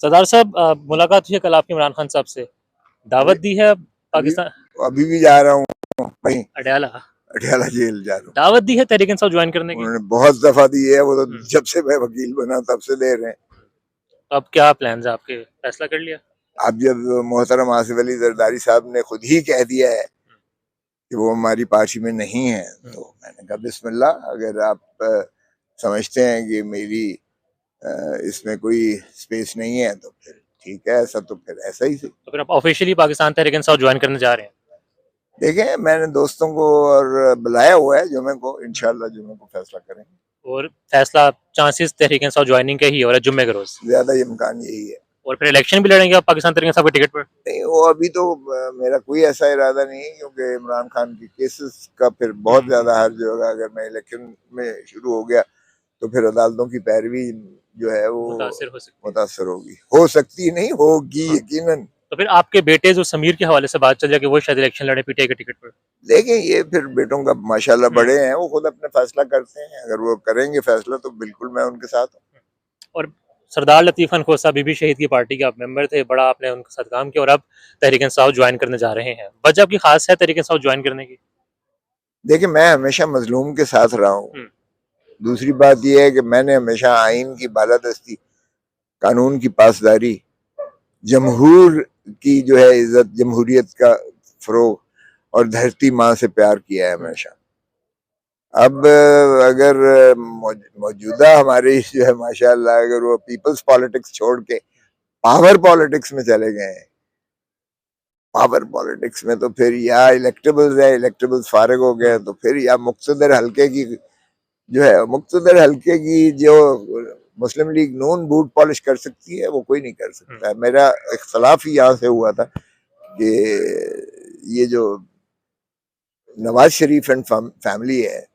सरदार साहब मुलाकात हुई है कल आपकी इमरान खान साहब से, अभी दावत दी है अभी पाकिस्तान अभी भी जा रहा हूँ वहीं अडयाला, अटियाला जेल जा रहा हूँ। दावत दी है तहरीक इंसाफ ज्वाइन करने की। उन्होंने बहुत दफा दी है, वो तो हम्म, जब से मैं वकील बना तब से दे रहे हैं। तो अब क्या प्लान है आपके, फैसला कर लिया? अब जब मोहतरम आसिफ अली जरदारी साहब ने खुद ही कह दिया है कि वो हमारी पार्टी में नहीं है, तो मैंने कहा बिस्मिल्लाह, अगर आप समझते हैं कि मेरी इसमें कोई स्पेस नहीं है तो फिर ठीक है, ऐसा तो फिर ऐसा ही से। तो फिर आप ऑफिशियली पाकिस्तान तहरीक इंसाफ ज्वाइन करने जा रहे हैं? देखें, मैंने दोस्तों को और बुलाया हुआ है, जुमे को इंशाल्लाह जुमे को फैसला करेंगे। और फैसला चांसेस तहरीक इंसाफ ज्वाइनिंग के ही हो रहा है जुम्मे के रोज, ज्यादा इम्कान यही है। और फिर इलेक्शन भी लड़ेंगे आप पाकिस्तान तहरीक इंसाफ के टिकट पर? नहीं, वो अभी तो मेरा कोई ऐसा इरादा नहीं है, क्योंकि इमरान खान की केसेस का फिर बहुत ज्यादा हर्ज होगा। अगर मैं इलेक्शन में शुरू हो गया तो फिर अदालतों की पैरवी जो है वो मुतासर हो सकती है। मुतासर होगी, हो सकती नहीं होगी यकीनन। तो फिर आपके बेटे जो समीर के हवाले से बात चल रही है कि वो शायद इलेक्शन लड़े पीटीआई के टिकट पर? देखें, ये फिर बेटों का माशाल्लाह बड़े हैं, वो खुद अपने फैसला करते हैं। अगर वो करेंगे फैसला तो बिल्कुल मैं उनके साथ हूँ। और सरदार लतीफ़ खान खोसा बीबी शहीद की पार्टी के आप मेंबर थे, बड़ा आपने उनके साथ काम किया और अब तहरीक इंसाफ ज्वाइन करने जा रहे हैं, वजह आपकी खास है तहरीक इंसाफ ज्वाइन करने की? देखिए, मैं हमेशा मजलूम के साथ रहा हूँ। दूसरी बात यह है कि मैंने हमेशा आइन की बालादस्ती, कानून की पासदारी, जमहूर की जो है इज्जत, जमहूरियत का फरोग और धरती माँ से प्यार किया है हमेशा। अब अगर मौजूदा हमारे जो है माशाल्लाह, अगर वो पीपल्स पॉलिटिक्स छोड़ के पावर पॉलिटिक्स में चले गए हैं, पावर पॉलिटिक्स में, तो फिर या इलेक्टेबल्स है, इलेक्टेबल्स फारिग हो गए तो फिर या मुक्तदर हल्के की जो है, मुक्तदर हल्के की जो मुस्लिम लीग नून बूट पॉलिश कर सकती है वो कोई नहीं कर सकता है। मेरा इख्तलाफ ही यहाँ से हुआ था कि ये जो नवाज शरीफ एंड फैमिली है,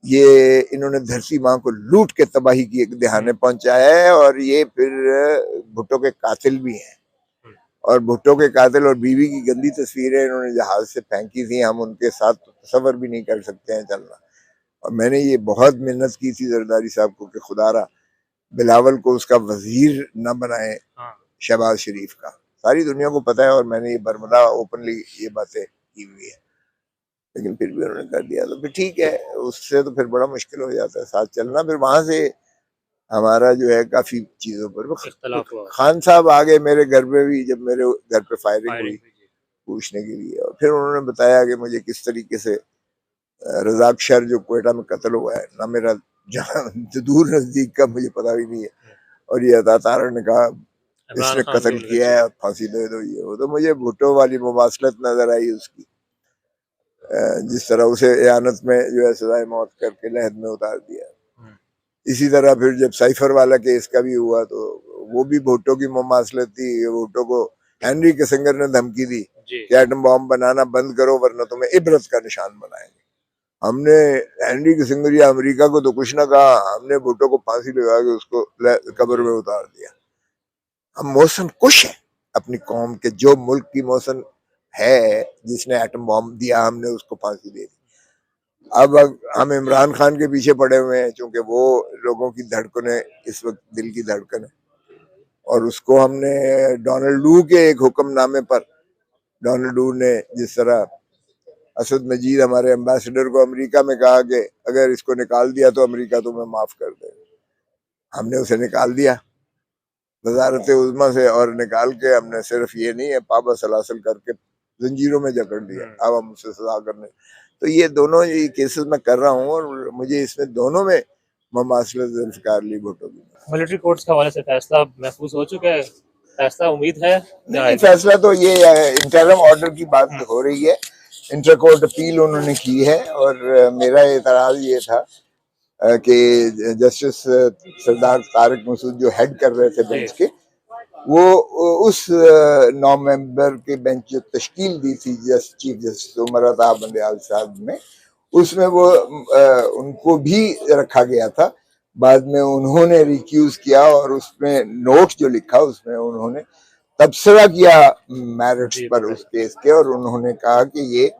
ये इन्होंने धरती माँ को लूट के तबाही की एक दहाने पहुंचाया है, और ये फिर भुट्टो के कातिल भी हैं। और भुट्टो के कातिल और बीवी की गंदी तस्वीरें इन्होंने जहाज से फेंकी थी, हम उनके साथ तो तसव्वुर भी नहीं कर सकते हैं चलना। और मैंने ये बहुत मेहनत की थी जरदारी साहब को कि खुदारा बिलावल को उसका वजीर न बनाए शहबाज शरीफ का। सारी दुनिया को पता है और मैंने ये बर्मदा ओपनली ये बातें की हुई है, लेकिन फिर भी उन्होंने कर दिया तो फिर ठीक है। उससे तो फिर बड़ा मुश्किल हो जाता है साथ चलना। फिर वहां से हमारा जो है काफी चीजों पर इख्तलाफ हुआ। खान साहब आ गए मेरे घर पे भी, जब मेरे घर पे फायरिंग हुई पूछने के लिए, और फिर उन्होंने बताया कि मुझे किस तरीके से रजाक शर जो क्वेटा में कत्ल हुआ है ना, मेरा जहाँ दूर नजदीक का मुझे पता भी नहीं है, और ये अता तारा ने कहा इसने कत्ल किया है, फांसी दे दो ये वो। तो मुझे भुट्टो वाली मुमासलत नजर आई उसकी, जिस तरह उसे एयानत में जो है सजाए मौत करके लहद में उतार दिया। इसी तरह फिर जब साइफर वाला केस का भी हुआ तो वो भी भुट्टो की मुमासलत थी। भुट्टो को हेनरी किसिंगर ने धमकी दी कि एटम बॉम्ब बनाना बंद करो वरना तुम्हें इबरत का निशान बनाएंगे। हमने हेनरी किसिंगर या अमेरिका को तो कुछ ना कहा, हमने भुट्टो को फांसी लगा के उसको कब्र में उतार दिया। हम मोहसन कुश है अपनी कौम के, जो मुल्क की मोहसन है जिसने एटम बॉम्ब दिया, हमने उसको फांसी दे दी। अब हम इमरान खान के पीछे पड़े हुए हैं, क्योंकि वो लोगों की धड़कनें इस वक्त दिल की धड़कन है, और उसको हमने डोनाल्ड लू के एक हुक्मनामे पर, डोनाल्ड लू ने जिस तरह असद मजीद हमारे एम्बेसडर को अमेरिका में कहा कि अगर इसको निकाल दिया तो अमेरिका तुम्हें माफ कर दे, हमने उसे निकाल दिया वजारत उज़्मा से, और निकाल के हमने सिर्फ ये नहीं है पाबा सलासल करके जंजीरों में जकड़ दिया। अब हम उससे सजा करने, तो ये दोनों ये केसेस मैं कर रहा हूँ, और मुझे इसमें दोनों में ममासलत जुल्फ़िकार अली भुट्टो की। मिलिट्री कोर्ट्स के हवाले से फैसला महफूज हो चुका है, फैसला उम्मीद है? नहीं, फैसला तो ये इंटरम ऑर्डर की बात हो रही है, इंटर कोर्ट अपील उन्होंने की है, और मेरा एतराज ये था कि जस्टिस सरदार तारिक मसूद जो हेड कर रहे थे बेंच के, वो उस 9 मेंबर के बेंच जो तश्कील दी थी चीफ जस्टिस उमर अता बंदयाल साहब ने, उसमें वो उनको भी रखा गया था। बाद में उन्होंने रिक्यूज किया, और उसमें नोट जो लिखा उसमें उन्होंने तबसरा किया मैरिट्स पर उस केस के, और उन्होंने कहा कि ये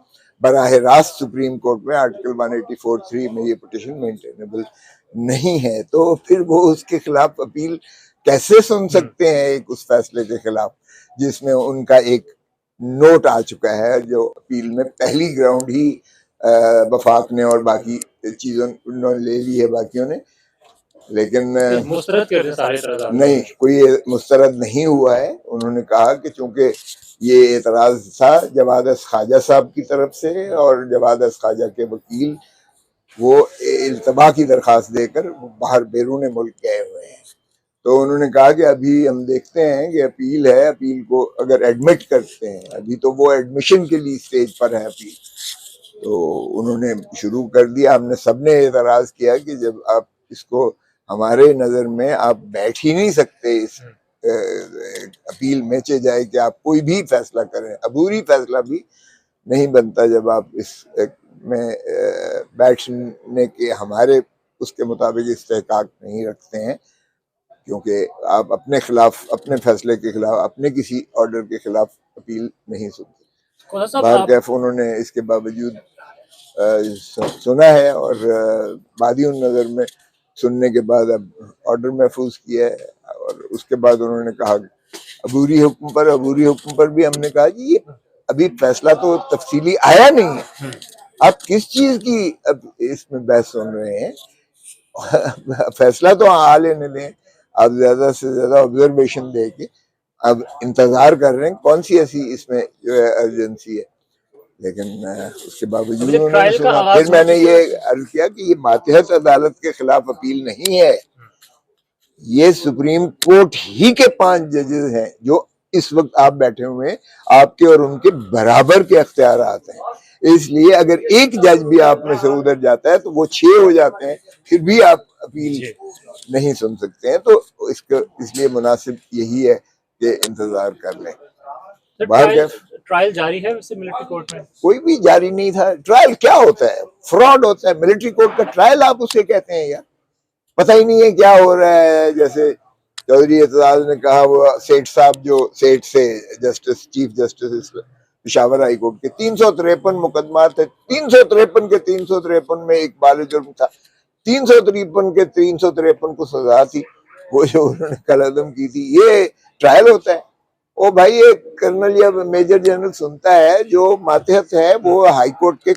बराह रास्त सुप्रीम कोर्ट में आर्टिकल 184(3) में ये पिटिशन मेंटेनेबल नहीं है। तो फिर वो उसके खिलाफ अपील कैसे सुन सकते हैं एक उस फैसले के खिलाफ जिसमें उनका एक नोट आ चुका है, जो अपील में पहली ग्राउंड ही वफाक ने और बाकी चीजों उन्होंने ले ली है बाकियों ने, लेकिन मुस्तरद कर दें सारे एतराज़ात। नहीं, कोई मुस्तरद नहीं हुआ है। उन्होंने कहा कि चूंकि ये एतराज था जवाद ख्वाजा साहब की तरफ से और जवाद ख्वाजा के वकील वो इल्तबा की दरखास्त देकर बाहर बैरून मुल्क गए हुए हैं, तो उन्होंने कहा कि अभी हम देखते हैं कि अपील है, अपील को अगर एडमिट करते हैं, अभी तो वो एडमिशन के लिए स्टेज पर है अपील, तो उन्होंने शुरू कर दिया। हमने सबने एतराज किया कि जब आप इसको, हमारे नजर में आप बैठ ही नहीं सकते इस अपील में, चे जाए कि आप कोई भी फैसला करें, अबूरी फैसला भी नहीं बनता जब आप इस में बैठने के हमारे उसके मुताबिक इस्तेहकाक नहीं रखते हैं, क्योंकि आप अपने खिलाफ, अपने फैसले के खिलाफ, अपने किसी ऑर्डर के खिलाफ अपील नहीं सुनते। बाहर कैफ उन्होंने इसके बावजूद सुना है और बादी उन नज़र में सुनने के बाद अब ऑर्डर महफूज किया है, और उसके बाद उन्होंने कहा अबूरी हुक्म पर भी हमने कहा कि ये अभी फैसला तो तफसीली आया नहीं है, आप किस चीज की अब इसमें बहस सुन रहे हैं, फैसला तो आ लेने दें, आप ज्यादा से ज्यादा ऑब्जर्वेशन दे के अब इंतजार कर रहे हैं, कौन सी ऐसी इसमें जो है अर्जेंसी है। लेकिन उसके बावजूद उन्होंने सुना। फिर मैंने ये अर्ज किया कि ये मातहत अदालत के खिलाफ अपील नहीं है, ये सुप्रीम कोर्ट ही के 5 जजेस हैं जो इस वक्त आप बैठे हुए हैं, आपके और उनके बराबर के अख्तियारात हैं, इसलिए अगर एक जज भी आप में से उधर जाता है तो वो 6 हो जाते हैं, फिर भी आप अपील नहीं सुन सकते हैं। तो इसको इसलिए मुनासिब यही है कि इंतजार कर लें। ट्रायल जारी है वैसे मिलिट्री कोर्ट में? कोई भी जारी नहीं था। ट्रायल क्या होता है? फ्रॉड होता है। मिलिट्री कोर्ट का ट्रायल आप उसे कहते हैं यार? पता ही नहीं है क्या हो रहा है। जैसे चौधरी एतजाज ने कहा, वो सेठ साहब जो सेठ से justice, chief justice Peshawar high court के 353 मुकदमा थे, 353 के 353 में इकबाल जुर्म था, 353 के 353 को सजा थी, वो जो उन्होंने कलअदम की थी। ये ट्रायल होता है? ओ भाई, ये कर्नल या मेजर जनरल सुनता है, जो मातहत है वो हाई कोर्ट के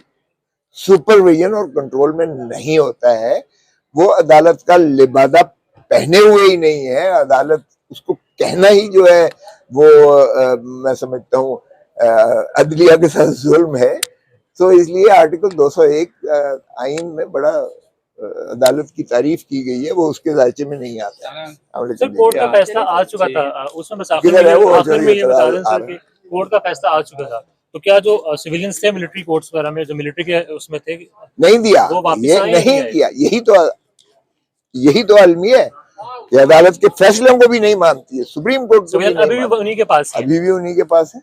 सुपरविजन और कंट्रोल में नहीं होता है, वो अदालत का लिबादा पहने हुए ही नहीं है। अदालत उसको कहना ही जो है वो मैं समझता हूँ अदलिया के साथ जुल्म है। तो इसलिए आर्टिकल 201 आइन में बड़ा अदालत की तारीफ की गई है, वो उसके दायरे में नहीं आता। सर, कोर्ट का फैसला आ चुका था, उसमें बस आखिर में ये बता दें सर कि कोर्ट का फैसला आ चुका था, तो क्या जो सिविलियंस थे मिलिट्री कोर्ट्स वगैरह में, जो मिलिट्री के उसमें थे, नहीं दिया, ये नहीं दिया। यही तो अलमी है कि अदालत के फैसलों को भी नहीं मानती है सुप्रीम कोर्ट। अभी भी उन्हीं के पास है।